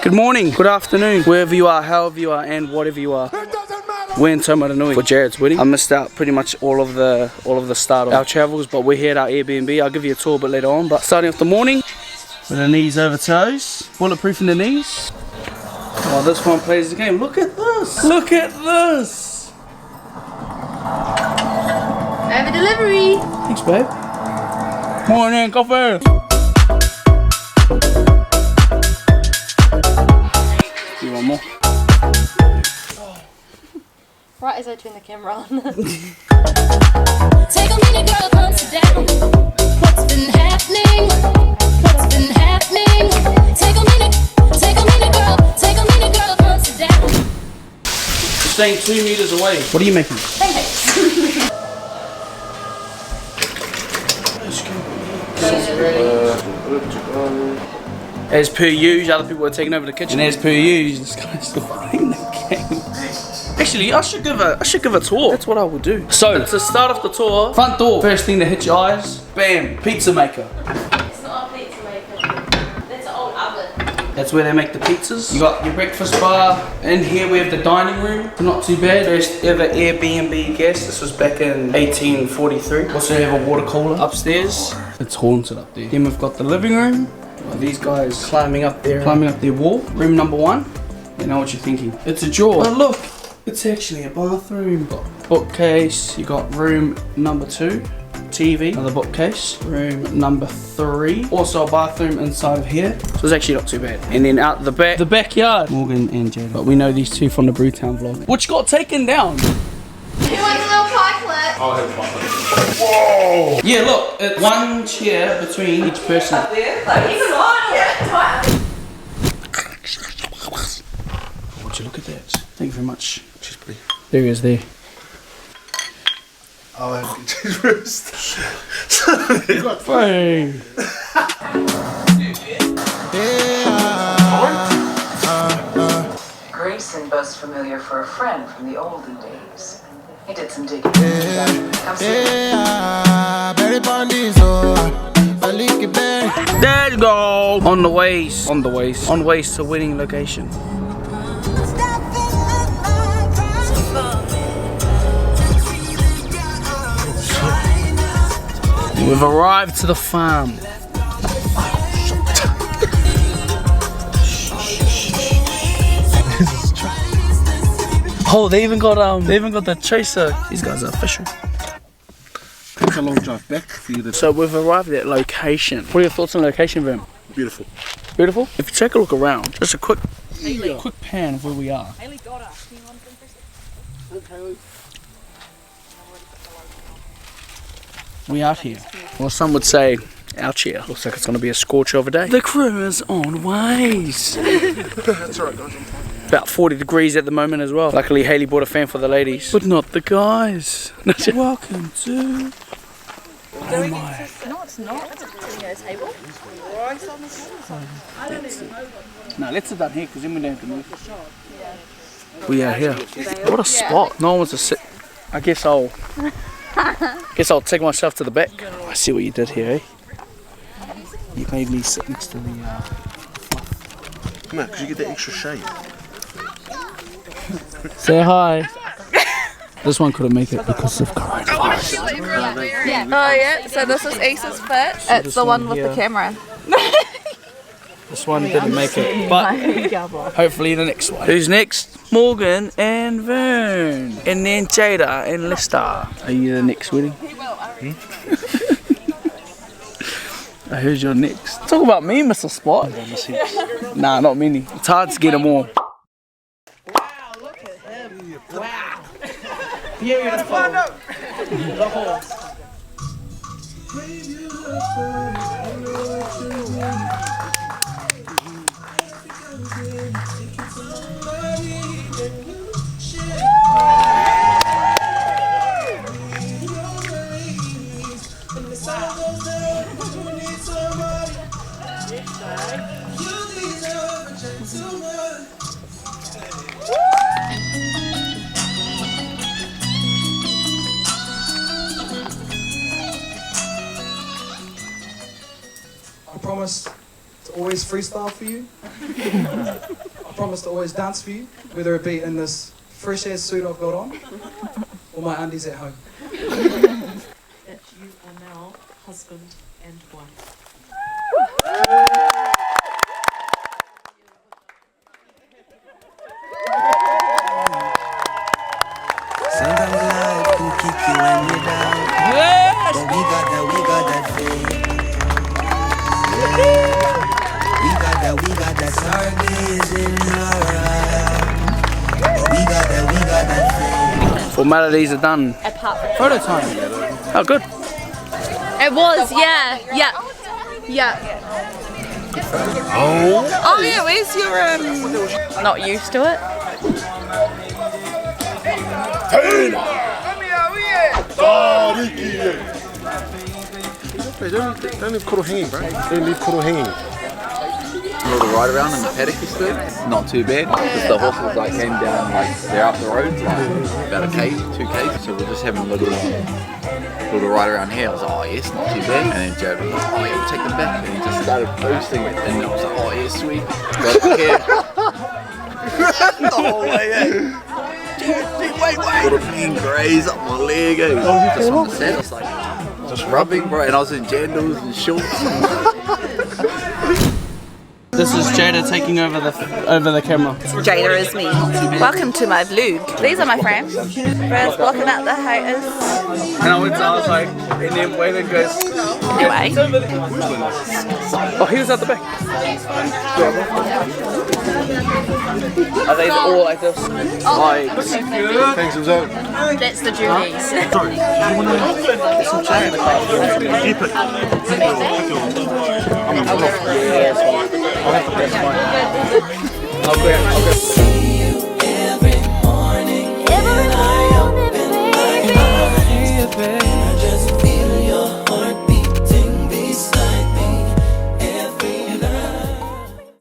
Good morning, good afternoon, wherever you are, however you are, and whatever you are. We're in Taumaranui for Jarrod's wedding. I missed out pretty much all of the start of our travels, but we're here at our Airbnb. I'll give you a tour a bit later on. But starting off the morning, with the knees over toes, bulletproof in the knees. Oh, this one plays the game. Look at this! Look at this! I have a delivery. Thanks, babe. Morning, coffee. You want more? Right as I turn the camera on. Take a minute, girl, come sit down. What's been happening? What's been happening? Take a minute, girl, come sit down. Staying 2 meters away. What are you making? Pancakes. As per usual, other people are taking over the kitchen. And as per usual, this guy's still playing the game. Actually, I should give a tour. That's what I will do. So, to start off the tour, front door. First thing that hits your eyes, bam, pizza maker. It's not a pizza maker. That's an old oven. That's where they make the pizzas. You got your breakfast bar. In here we have the dining room. Not too bad. First ever Airbnb guest. This was back in 1843. Also have a water cooler upstairs. It's haunted up there. Then we've got the living room. These guys climbing up their wall. Room number 1. You know what you're thinking. It's a drawer. But look, it's actually a bathroom. Got bookcase. You got room number 2. TV. Another bookcase. Room number 3. Also a bathroom inside of here. So it's actually not too bad. And then out the back, the backyard. Morgan and Jaydahs. But we know these two from the Brewtown vlog. Which got taken down. Who wants a little pie clip? I'll have one. Whoa! Yeah, look, it's 1 chair between each person. Up there? Like, even on? Yeah. Would you look at that? Thank you very much. Cheers, buddy. There he is there. I'll have cheese roast. You got hey. Grayson was familiar for a friend from the olden days. He did some digging. Come see. Let's go! On the ways to winning location. We've arrived to the farm. Oh, they even got the chaser. These guys are official. It's a long drive back for you to... So we've arrived at location. What are your thoughts on location, Vim? Beautiful. Beautiful? If you take a look around, just a quick pan of where we are. Haley got us. Can you want some for We out here. Well, some would say out here. Looks like it's going to be a scorch over day. The crew is on ways. That's alright, guys. About 40 degrees at the moment as well. Luckily, Haley bought a fan for the ladies, but not the guys. Welcome to. Oh my. No, it's not. It's a table. I don't even know. No, let's sit down here because then we don't have to move. We are here. What a spot. No one wants to sit. I guess I'll take myself to the back. I see what you did here, eh? You made me sit next to the Come on, because you get that extra shade. Say hi. This one couldn't make it because of coronavirus. Yeah. Oh yeah, so this is Ace's fit. It's the one with the camera. This one didn't make it, but hopefully the next one. Who's next? Morgan and Vern. And then Jada and Lester. Are you the next wedding? Who's your next? Talk about me, Mr. Spot. Nah, not many. It's hard to get them all. Wow, look at him. Wow. Beautiful. The horse. I promise to always freestyle for you. I promise to always dance for you, whether it be in this fresh ass suit I've got on or my undies at home. That you are now husband and wife. Sometimes life can kick you when you're down. Yes! But we got that faith. Yeah. We got that stargazing around. We got that faith. Formalities are done. Apart from Photo time. Oh, good. it was, yeah. Oh yeah, where's your not used to it? Hey, don't leave Kuro hanging, bro. Don't leave Kuro hanging. A little ride around in the paddock yesterday. Not too bad. Because the horses like came down, like they're up the road, like about a K, 2 Ks. So we're just having a little ride around here. I was like, oh yes, not too bad. And then Jarrod was like, oh yeah, we'll take them back. And he just started boosting it. And I was like, oh yeah, sweet. Got up here. The whole way in. Wait. Got a mean graze up my leg. Just on the set, I was like, just rubbing, bro. And I was in jandals and shorts. This is Jada taking over the camera. Jada is me. Welcome to my vlog. These are my frames. Bro's blocking out the haters. And I was like, and then Waylon goes, Anyway. oh, he was at the back. Are they all like this? Like, Thanks, Isaako. That's the duties. some chat in the car. Keep it. I'll have to press mine. I'll grab.